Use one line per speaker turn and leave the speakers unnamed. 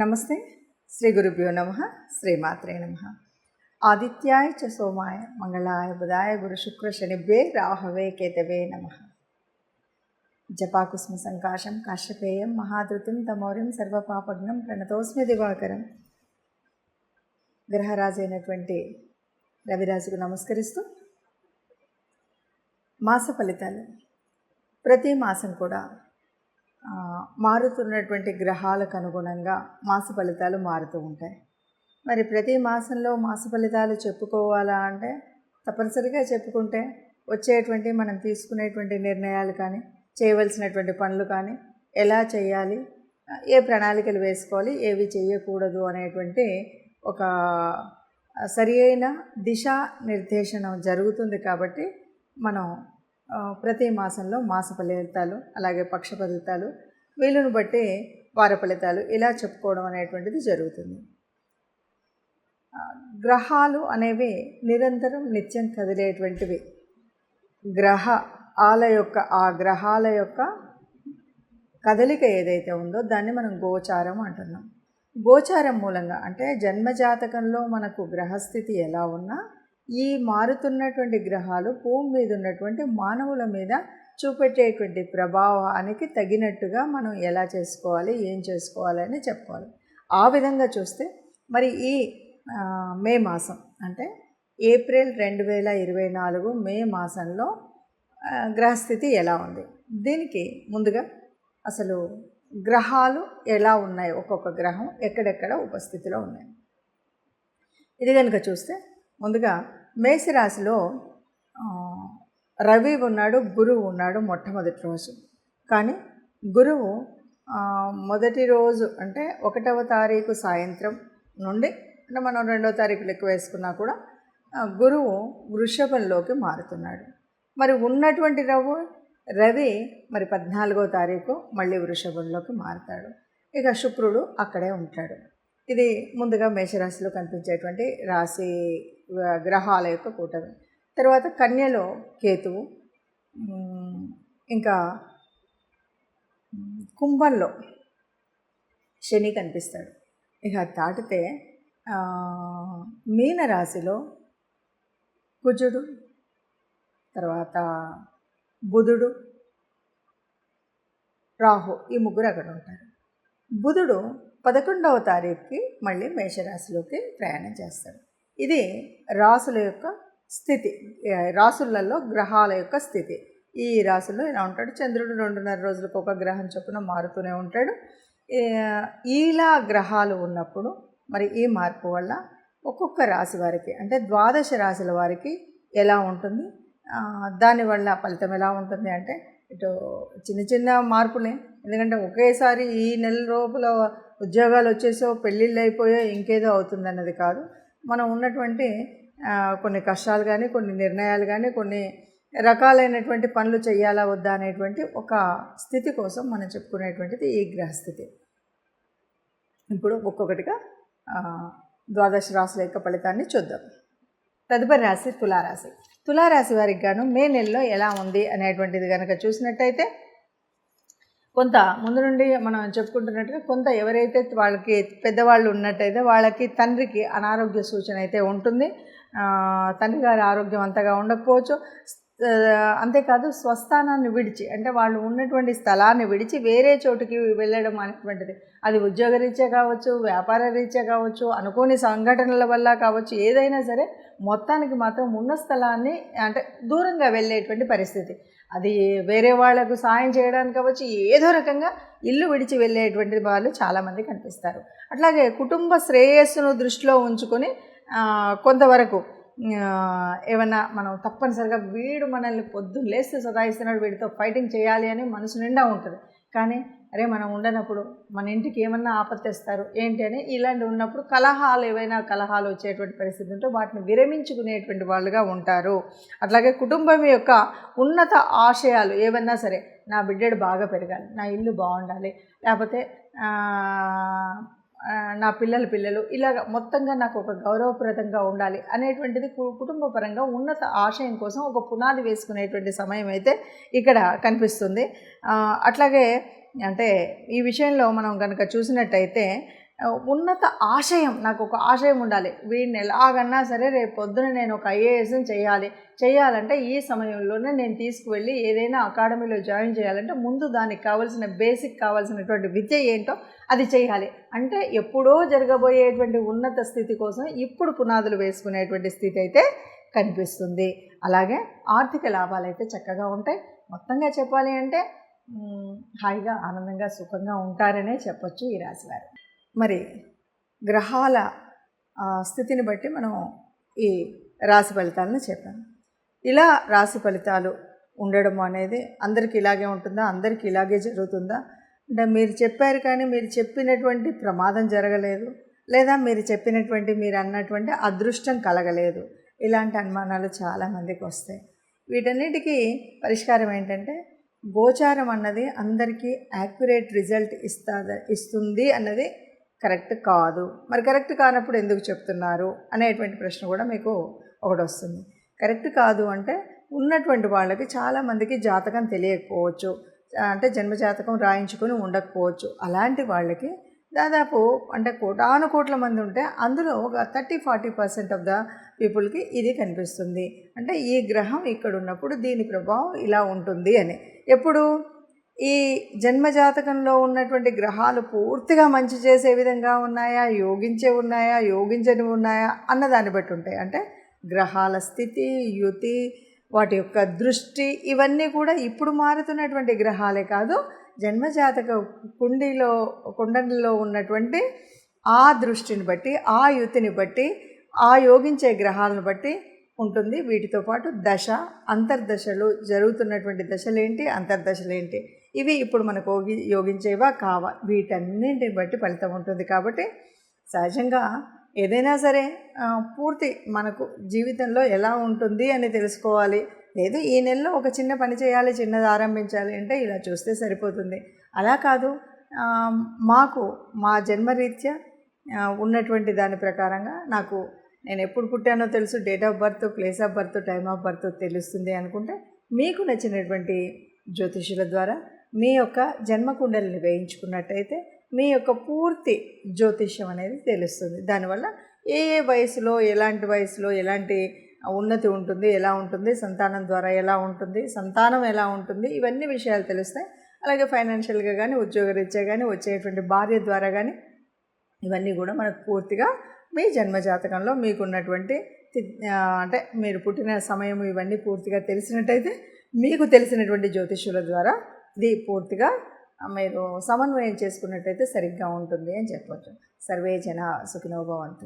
నమస్తే. శ్రీ గురుభ్యో నమః. శ్రీమాత్రే నమః. ఆదిత్యాయ చ సోమాయ మంగళాయ బుధాయ గురు శుక్ర శనిభ్యే రాహవే కేతవే నమః. జపాకుస్మ సంకాశం కాశ్యపేయం మహాధృతిం తమౌర్యం సర్వపాపగ్నం ప్రణతోస్మి దివాకరం. గ్రహరాజైనటువంటి రవిరాజుకు నమస్కరిస్తూ మాస ఫలితాలు. ప్రతి మాసం కూడా మారుతున్నటువంటి గ్రహాలకు అనుగుణంగా మాస ఫలితాలు మారుతూ ఉంటాయి. మరి ప్రతి మాసంలో మాస ఫలితాలు చెప్పుకోవాలా అంటే తప్పనిసరిగా చెప్పుకుంటే వచ్చేటువంటి మనం తీసుకునేటువంటి నిర్ణయాలు కానీ, చేయవలసినటువంటి పనులు కానీ, ఎలా చేయాలి, ఏ ప్రణాళికలు వేసుకోవాలి, ఏవి చేయకూడదు అనేటువంటి ఒక సరి అయిన దిశా నిర్దేశనం జరుగుతుంది. కాబట్టి మనం ప్రతి మాసంలో మాస ఫలితాలు, అలాగే పక్ష ఫలితాలు, వీలును బట్టి వార ఫలితాలు ఇలా చెప్పుకోవడం అనేటువంటిది జరుగుతుంది. గ్రహాలు అనేవి నిరంతరం నిత్యం కదిలేటువంటివి. ఆ గ్రహాల యొక్క కదలిక ఏదైతే ఉందో దాన్ని మనం గోచారం అంటున్నాం. గోచారం మూలంగా అంటే జన్మజాతకంలో మనకు గ్రహస్థితి ఎలా ఉన్నా ఈ మారుతున్నటువంటి గ్రహాలు భూమి మీద ఉన్నటువంటి మానవుల మీద చూపెట్టేటువంటి ప్రభావానికి తగినట్టుగా మనం ఎలా చేసుకోవాలి, ఏం చేసుకోవాలి అని చెప్పుకోవాలి. ఆ విధంగా చూస్తే మరి ఈ మే మాసం అంటే ఏప్రిల్ 2024 మే మాసంలో గ్రహస్థితి ఎలా ఉంది, దీనికి ముందుగా అసలు గ్రహాలు ఎలా ఉన్నాయి, ఒక్కొక్క గ్రహం ఎక్కడెక్కడ ఉపస్థితిలో ఉన్నాయి ఇది కనుక చూస్తే ముందుగా మేషరాశిలో రవి ఉన్నాడు, గురువు ఉన్నాడు మొట్టమొదటి రోజు. కానీ గురువు మొదటి రోజు అంటే 1వ తారీఖు సాయంత్రం నుండి అంటే మనం 2వ తారీఖు లెక్క వేసుకున్నా కూడా గురువు వృషభంలోకి మారుతున్నాడు. మరి ఉన్నటువంటి రవి మరి 14వ తారీఖు మళ్ళీ వృషభంలోకి మారుతాడు. ఇక శుక్రుడు అక్కడే ఉంటాడు. ఇది ముందుగా మేషరాశిలో కనిపించేటువంటి రాశి గ్రహాల యొక్క కూటమి. తర్వాత కన్యలో కేతువు, ఇంకా కుంభంలో శని కనిపిస్తాడు. ఇక దాటితే మీనరాశిలో కుజుడు, తర్వాత బుధుడు, రాహు, ఈ ముగ్గురు అక్కడ ఉంటారు. బుధుడు 11వ తారీఖుకి మళ్ళీ మేషరాశిలోకి ప్రయాణం చేస్తాడు. ఇది రాసుల యొక్క స్థితి, రాసులలో గ్రహాల యొక్క స్థితి. ఈ రాసుల్లో ఇలా ఉంటాడు. చంద్రుడు 2.5 రోజులకు ఒక గ్రహం చొప్పున మారుతూనే ఉంటాడు. ఇలా గ్రహాలు ఉన్నప్పుడు మరి ఈ మార్పు వల్ల ఒక్కొక్క రాశి వారికి అంటే 12 రాశుల వారికి ఎలా ఉంటుంది, దానివల్ల ఫలితం ఎలా ఉంటుంది అంటే ఇటు చిన్న చిన్న మార్పులే. ఎందుకంటే ఒకేసారి ఈ నెల లోపల ఉద్యోగాలు వచ్చేసో, పెళ్ళిళ్ళు అయిపోయో, ఇంకేదో అవుతుందన్నది కాదు. మనం ఉన్నటువంటి కొన్ని కష్టాలు కానీ, కొన్ని నిర్ణయాలు కానీ, కొన్ని రకాలైనటువంటి పనులు చేయాలా వద్దా అనేటువంటి ఒక స్థితి కోసం మనం చెప్పుకునేటువంటిది ఈ గ్రహస్థితి. ఇప్పుడు ఒక్కొక్కటిగా 12 రాశుల యొక్క ఫలితాన్ని చూద్దాం. తదుపరి రాశి తులారాశి. తులారాశి వారికి గాను మే నెలలో ఎలా ఉంది అనేటువంటిది కనుక చూసినట్టయితే కొంత ముందు నుండి మనం చెప్పుకుంటున్నట్టుగా కొంత ఎవరైతే వాళ్ళకి పెద్దవాళ్ళు ఉన్నట్టయితే వాళ్ళకి తండ్రికి అనారోగ్య సూచన అయితే ఉంటుంది. తండ్రి గారి ఆరోగ్యం అంతగా ఉండకపోవచ్చు. అంతేకాదు స్వస్థానాన్ని విడిచి అంటే వాళ్ళు ఉన్నటువంటి స్థలాన్ని విడిచి వేరే చోటుకి వెళ్ళడం అనేటువంటిది, అది ఉద్యోగ రీత్యా కావచ్చు, వ్యాపార రీత్యా కావచ్చు, అనుకోని సంఘటనల వల్ల కావచ్చు, ఏదైనా సరే మొత్తానికి మాత్రం ఉన్న స్థలాన్ని అంటే దూరంగా వెళ్ళేటువంటి పరిస్థితి. అది వేరే వాళ్లకు సాయం చేయడానికి కావచ్చు, ఏదో రకంగా ఇల్లు విడిచి వెళ్ళేటువంటి వాళ్ళు చాలామంది కనిపిస్తారు. అట్లాగే కుటుంబ శ్రేయస్సును దృష్టిలో ఉంచుకొని కొంతవరకు ఏమన్నా మనం తప్పనిసరిగా వీడు మనల్ని పొద్దున్న లేస్తే సతాయిస్తున్నాడు, వీడితో ఫైటింగ్ చేయాలి అని మనసు నిండా ఉంటుంది. కానీ అరే మనం ఉండనప్పుడు మన ఇంటికి ఏమన్నా ఆపత్తేస్తారు ఏంటి అని ఇలాంటి ఉన్నప్పుడు ఏవైనా కలహాలు వచ్చేటువంటి పరిస్థితి ఉంటే వాటిని విరమించుకునేటువంటి వాళ్ళుగా ఉంటారు. అట్లాగే కుటుంబం యొక్క ఉన్నత ఆశయాలు ఏవన్నా సరే, నా బిడ్డడు బాగా పెరగాలి, నా ఇల్లు బాగుండాలి, లేకపోతే నా పిల్లలు ఇలాగ మొత్తంగా నాకు ఒక గౌరవప్రదంగా ఉండాలి అనేటువంటిది కుటుంబ పరంగా ఉన్నత ఆశయం కోసం ఒక పునాది వేసుకునేటువంటి సమయం అయితే ఇక్కడ కనిపిస్తుంది. అట్లాగే అంటే ఈ విషయంలో మనం కనుక చూసినట్టయితే ఉన్నత ఆశయం, నాకు ఒక ఆశయం ఉండాలి, వీడిని ఎలాగన్నా సరే రేపు పొద్దున నేను ఒక ఐఏఎస్ని చేయాలంటే ఈ సమయంలోనే నేను తీసుకువెళ్ళి ఏదైనా అకాడమీలో జాయిన్ చేయాలంటే ముందు దానికి కావాల్సిన బేసిక్ కావాల్సినటువంటి విద్య ఏంటో అది చేయాలి అంటే ఎప్పుడో జరగబోయేటువంటి ఉన్నత స్థితి కోసం ఇప్పుడు పునాదులు వేసుకునేటువంటి స్థితి అయితే కనిపిస్తుంది. అలాగే ఆర్థిక లాభాలు అయితే చక్కగా ఉంటాయి. మొత్తంగా చెప్పాలి అంటే హాయిగా ఆనందంగా సుఖంగా ఉంటారనే చెప్పొచ్చు ఈ రాశివారు. మరి గ్రహాల స్థితిని బట్టి మనం ఈ రాశి ఫలితాలను చెప్పాము. ఇలా రాశి ఫలితాలు ఉండడం అనేది అందరికీ ఇలాగే ఉంటుందా, అందరికీ ఇలాగే జరుగుతుందా అంటే మీరు చెప్పారు కానీ మీరు చెప్పినటువంటి ప్రమాదం జరగలేదు, లేదా మీరు అన్నటువంటి అదృష్టం కలగలేదు, ఇలాంటి అనుమానాలు చాలామందికి వస్తాయి. వీటన్నిటికీ పరిష్కారం ఏంటంటే గోచారం అన్నది అందరికీ యాక్యురేట్ రిజల్ట్ ఇస్తుంది అన్నది కరెక్ట్ కాదు. మరి కరెక్ట్ కానప్పుడు ఎందుకు చెప్తున్నారు అనేటువంటి ప్రశ్న కూడా మీకు ఒకటి వస్తుంది. కరెక్ట్ కాదు అంటే ఉన్నటువంటి వాళ్ళకి చాలామందికి జాతకం తెలియకపోవచ్చు, అంటే జన్మజాతకం రాయించుకొని ఉండకపోవచ్చు. అలాంటి వాళ్ళకి దాదాపు అంటే కోటాను కోట్ల మంది ఉంటే అందులో ఒక 30-40% ఆఫ్ ద పీపుల్కి ఇది కనిపిస్తుంది. అంటే ఈ గ్రహం ఇక్కడ ఉన్నప్పుడు దీని ప్రభావం ఇలా ఉంటుంది అని. ఎప్పుడు ఈ జన్మజాతకంలో ఉన్నటువంటి గ్రహాలు పూర్తిగా మంచి చేసే విధంగా ఉన్నాయా, యోగించని ఉన్నాయా అన్నదాన్ని బట్టి ఉంటాయి. అంటే గ్రహాల స్థితి, యుతి, వాటి యొక్క దృష్టి ఇవన్నీ కూడా ఇప్పుడు మారుతున్నటువంటి గ్రహాలే కాదు, జన్మజాతక కుండలిలో ఉన్నటువంటి ఆ దృష్టిని బట్టి, ఆ యుతిని బట్టి, ఆ యోగించే గ్రహాలను బట్టి ఉంటుంది. వీటితో పాటు దశ, అంతర్దశలు, జరుగుతున్నటువంటి దశలేంటి, అంతర్దశలేంటి, ఇవి ఇప్పుడు మనకు యోగించేవా కావా, వీటన్నింటిని బట్టి ఫలితం ఉంటుంది. కాబట్టి సహజంగా ఏదైనా సరే పూర్తి మనకు జీవితంలో ఎలా ఉంటుంది అని తెలుసుకోవాలి. లేదు ఈ నెలలో ఒక చిన్న పని చేయాలి, చిన్నది ఆరంభించాలి అంటే ఇలా చూస్తే సరిపోతుంది. అలా కాదు, మా జన్మరీత్యా ఉన్నటువంటి దాని ప్రకారంగా నేను ఎప్పుడు పుట్టానో తెలుసు, date of birth, place of birth, time of birth తెలుస్తుంది అనుకుంటే మీకు నచ్చినటువంటి జ్యోతిషుల ద్వారా మీ యొక్క జన్మకుండలిని వేయించుకున్నట్టయితే మీ యొక్క పూర్తి జ్యోతిష్యం అనేది తెలుస్తుంది. దానివల్ల ఏ వయసులో ఎలాంటి ఉన్నతి ఉంటుంది, ఎలా ఉంటుంది, సంతానం ద్వారా ఎలా ఉంటుంది, సంతానం ఎలా ఉంటుంది, ఇవన్నీ విషయాలు తెలుస్తాయి. అలాగే ఫైనాన్షియల్గా కానీ, ఉద్యోగరీత్యా కానీ, వచ్చేటువంటి భార్య ద్వారా కానీ ఇవన్నీ కూడా మనకు పూర్తిగా మీ జన్మజాతకంలో మీకున్నటువంటి అంటే మీరు పుట్టిన సమయం ఇవన్నీ పూర్తిగా తెలిసినట్టయితే మీకు తెలిసినటువంటి జ్యోతిష్యుల ద్వారా ఇది పూర్తిగా మీరు సమన్వయం చేసుకున్నట్టయితే సరిగ్గా ఉంటుంది అని చెప్పవచ్చు. సర్వే జన సుఖినో భవంతు.